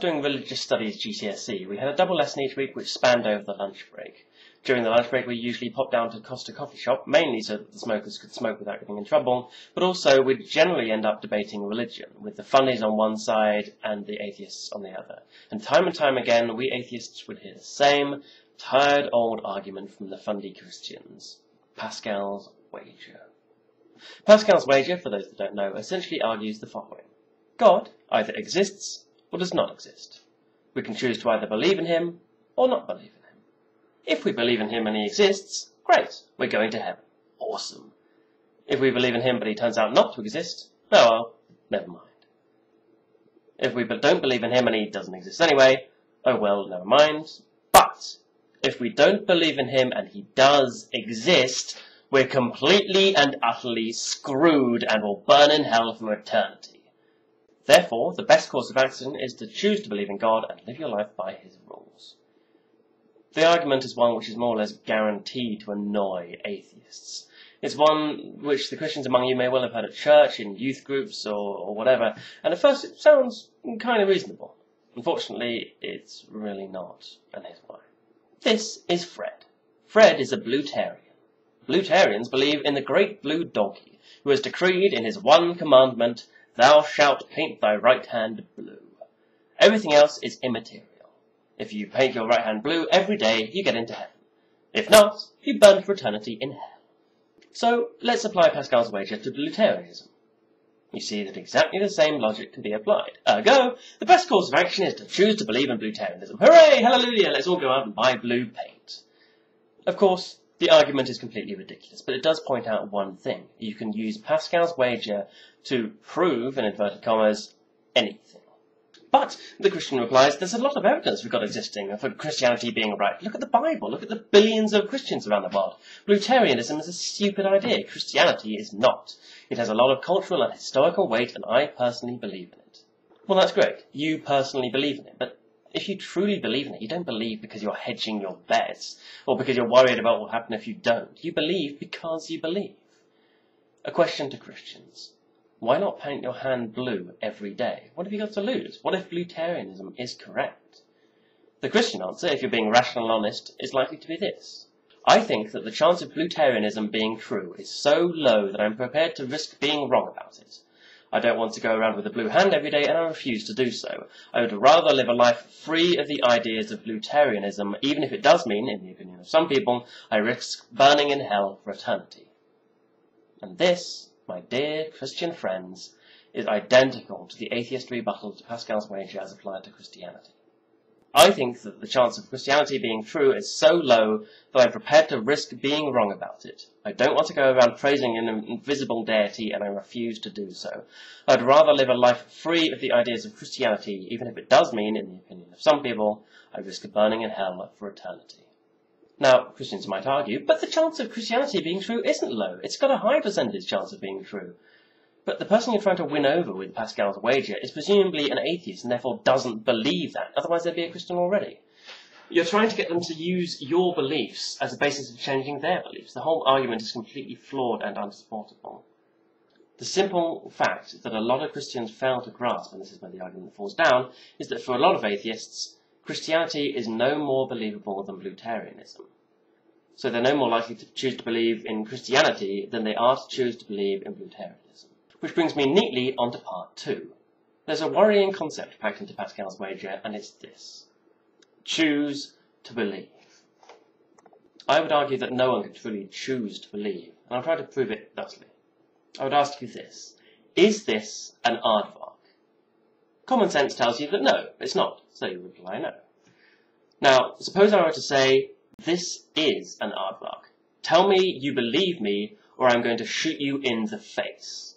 doing religious studies GCSE, we had a double lesson each week which spanned over the lunch break. During the lunch break we usually popped down to Costa coffee shop, mainly so that the smokers could smoke without getting in trouble, but also we'd generally end up debating religion, with the funnies on one side and the atheists on the other. And time again we atheists would hear the same tired old argument from the fundy Christians. Pascal's wager. Pascal's wager, for those that don't know, essentially argues the following. God either exists or does not exist. We can choose to either believe in him or not believe in him. If we believe in him and he exists, great, we're going to heaven. Awesome. If we believe in him but he turns out not to exist, oh well, never mind. If we don't believe in him and he doesn't exist anyway, oh well, never mind. But if we don't believe in him and he does exist, we're completely and utterly screwed and will burn in hell for eternity. Therefore, the best course of action is to choose to believe in God and live your life by his rules. The argument is one which is more or less guaranteed to annoy atheists. It's one which the Christians among you may well have heard at church, in youth groups, or whatever, and at first it sounds kind of reasonable. Unfortunately, it's really not, and here's why. This is Fred. Fred is a Blutarian. Blutarians believe in the great blue donkey, who has decreed in his one commandment, "Thou shalt paint thy right hand blue." Everything else is immaterial. If you paint your right hand blue every day, you get into heaven. If not, you burn for eternity in hell. So, let's apply Pascal's wager to Blutarianism. You see that exactly the same logic can be applied. Ergo, the best course of action is to choose to believe in Blutarianism. Hooray! Hallelujah! Let's all go out and buy blue paint. Of course, the argument is completely ridiculous, but it does point out one thing. You can use Pascal's wager to prove, in inverted commas, anything. But, the Christian replies, there's a lot of evidence we've got existing for Christianity being right. Look at the Bible, look at the billions of Christians around the world. Blutarianism is a stupid idea. Christianity is not. It has a lot of cultural and historical weight, and I personally believe in it. Well, that's great. You personally believe in it, but if you truly believe in it, you don't believe because you're hedging your bets, or because you're worried about what will happen if you don't. You believe because you believe. A question to Christians. Why not paint your hand blue every day? What have you got to lose? What if Blutarianism is correct? The Christian answer, if you're being rational and honest, is likely to be this. I think that the chance of Blutarianism being true is so low that I'm prepared to risk being wrong about it. I don't want to go around with a blue hand every day, and I refuse to do so. I would rather live a life free of the ideas of Blutarianism, even if it does mean, in the opinion of some people, I risk burning in hell for eternity. And this, my dear Christian friends, is identical to the atheist rebuttal to Pascal's wager as applied to Christianity. I think that the chance of Christianity being true is so low that I'm prepared to risk being wrong about it. I don't want to go around praising an invisible deity, and I refuse to do so. I'd rather live a life free of the ideas of Christianity, even if it does mean, in the opinion of some people, I risk burning in hell for eternity. Now, Christians might argue, but the chance of Christianity being true isn't low. It's got a high percentage chance of being true. But the person you're trying to win over with Pascal's wager is presumably an atheist and therefore doesn't believe that. Otherwise they'd be a Christian already. You're trying to get them to use your beliefs as a basis of changing their beliefs. The whole argument is completely flawed and unsupportable. The simple fact that a lot of Christians fail to grasp, and this is where the argument falls down, is that for a lot of atheists, Christianity is no more believable than Blutarianism. So they're no more likely to choose to believe in Christianity than they are to choose to believe in Blutarianism. Which brings me neatly onto part 2. There's a worrying concept packed into Pascal's wager, and it's this. Choose to believe. I would argue that no one can truly choose to believe, and I'll try to prove it thusly. I would ask you this. Is this an aardvark? Common sense tells you that no, it's not, so you reply no. Now, suppose I were to say, this is an aardvark. Tell me you believe me, or I'm going to shoot you in the face.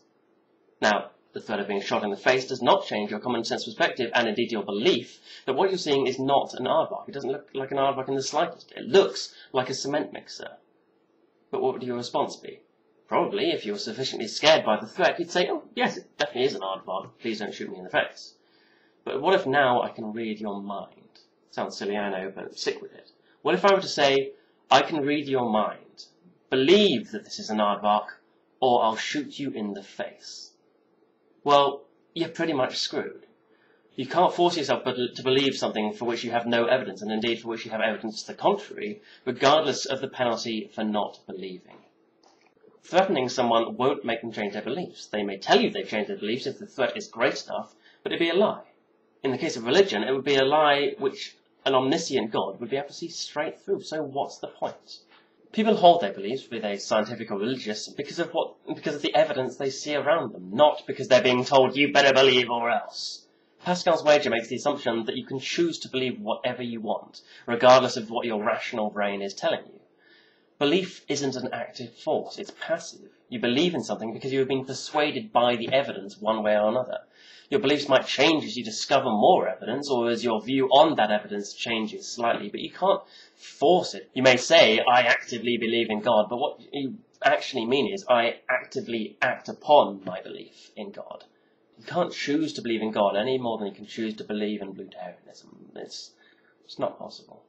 Now, the threat of being shot in the face does not change your common sense perspective, and indeed your belief, that what you're seeing is not an aardvark. It doesn't look like an aardvark in the slightest. It looks like a cement mixer. But what would your response be? Probably, if you were sufficiently scared by the threat, you'd say, oh, yes, it definitely is an aardvark. Please don't shoot me in the face. But what if now I can read your mind? Sounds silly, I know, but stick with it. What if I were to say, I can read your mind. Believe that this is an aardvark, or I'll shoot you in the face. Well, you're pretty much screwed. You can't force yourself to believe something for which you have no evidence, and indeed for which you have evidence to the contrary, regardless of the penalty for not believing. Threatening someone won't make them change their beliefs. They may tell you they've changed their beliefs if the threat is great enough, but it'd be a lie. In the case of religion, it would be a lie which an omniscient God would be able to see straight through, so what's the point? People hold their beliefs, be they scientific or religious, because of the evidence they see around them, not because they're being told, you better believe or else. Pascal's wager makes the assumption that you can choose to believe whatever you want, regardless of what your rational brain is telling you. Belief isn't an active force, it's passive. You believe in something because you have been persuaded by the evidence one way or another. Your beliefs might change as you discover more evidence, or as your view on that evidence changes slightly, but you can't force it. You may say, I actively believe in God, but what you actually mean is, I actively act upon my belief in God. You can't choose to believe in God any more than you can choose to believe in Blutarianism. It's not possible.